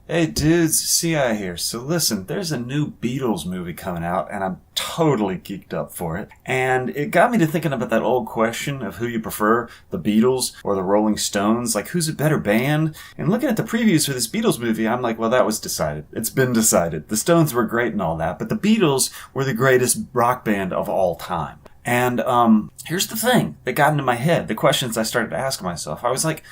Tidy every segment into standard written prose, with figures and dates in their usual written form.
Hey dudes, CI here. So listen, there's a new Beatles movie coming out and I'm totally geeked up for it. And it got me to thinking about that old question of who you prefer, the Beatles or the Rolling Stones, like who's a better band? And looking at the previews for this Beatles movie, I'm like, well, that was decided. It's been decided. The Stones were great and all that, but the Beatles were the greatest rock band of all time. And here's the thing that got into my head, the questions I started to ask myself. I was like,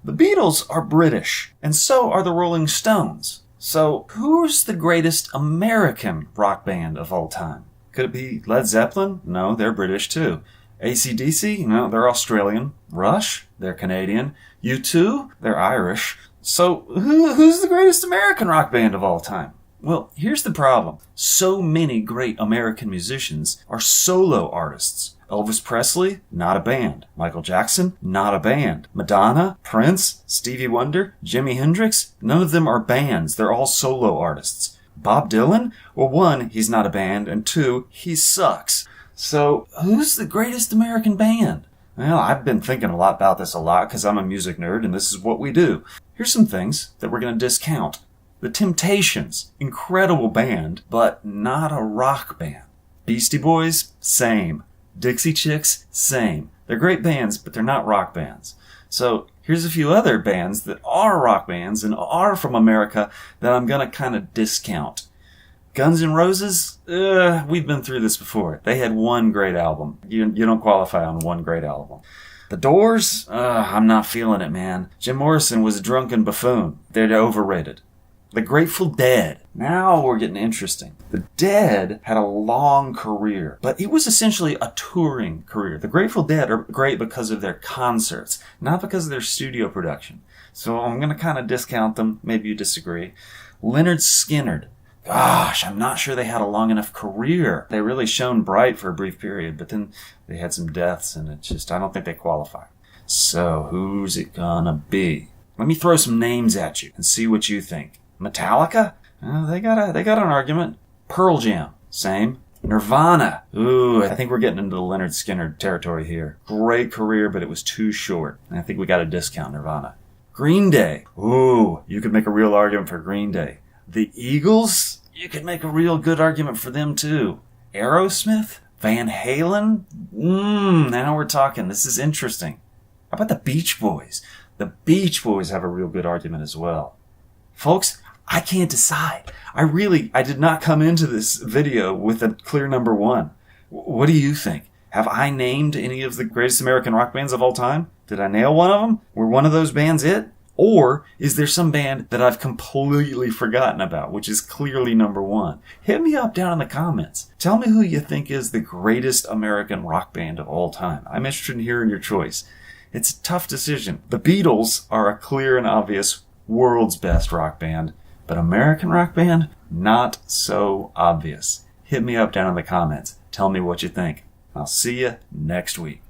the Beatles are British, and so are the Rolling Stones. So, who's the greatest American rock band of all time? Could it be Led Zeppelin? No, they're British too. AC/DC? No, they're Australian. Rush? They're Canadian. U2? They're Irish. So, who's the greatest American rock band of all time? Well, here's the problem. So many great American musicians are solo artists. Elvis Presley, not a band. Michael Jackson, not a band. Madonna, Prince, Stevie Wonder, Jimi Hendrix, none of them are bands. They're all solo artists. Bob Dylan? Well, one, he's not a band, and two, he sucks. So, who's the greatest American band? Well, I've been thinking a lot about this because I'm a music nerd, and this is what we do. Here's some things that we're going to discount. The Temptations, incredible band, but not a rock band. Beastie Boys, same. Dixie Chicks, same. They're great bands, but they're not rock bands. So here's a few other bands that are rock bands and are from America that I'm going to kind of discount. Guns N' Roses, we've been through this before. They had one great album. You don't qualify on one great album. The Doors, I'm not feeling it, man. Jim Morrison was a drunken buffoon. They're overrated. The Grateful Dead. Now we're getting interesting. The Dead had a long career, but it was essentially a touring career. The Grateful Dead are great because of their concerts, not because of their studio production. So I'm going to kind of discount them. Maybe you disagree. Lynyrd Skynyrd. Gosh, I'm not sure they had a long enough career. They really shone bright for a brief period, but then they had some deaths, and I don't think they qualify. So who's it gonna be? Let me throw some names at you and see what you think. Metallica? They got an argument. Pearl Jam, same. Nirvana. Ooh, I think we're getting into the Lynyrd Skynyrd territory here. Great career, but it was too short. And I think we got to discount Nirvana. Green Day. Ooh, you could make a real argument for Green Day. The Eagles? You could make a real good argument for them too. Aerosmith? Van Halen? Now we're talking. This is interesting. How about the Beach Boys? The Beach Boys have a real good argument as well. Folks, I can't decide. I did not come into this video with a clear number one. What do you think? Have I named any of the greatest American rock bands of all time? Did I nail one of them? Were one of those bands it? Or is there some band that I've completely forgotten about, which is clearly number one? Hit me up down in the comments. Tell me who you think is the greatest American rock band of all time. I'm interested in hearing your choice. It's a tough decision. The Beatles are a clear and obvious world's best rock band, but American rock band, not so obvious. Hit me up down in the comments. Tell me what you think. I'll see you next week.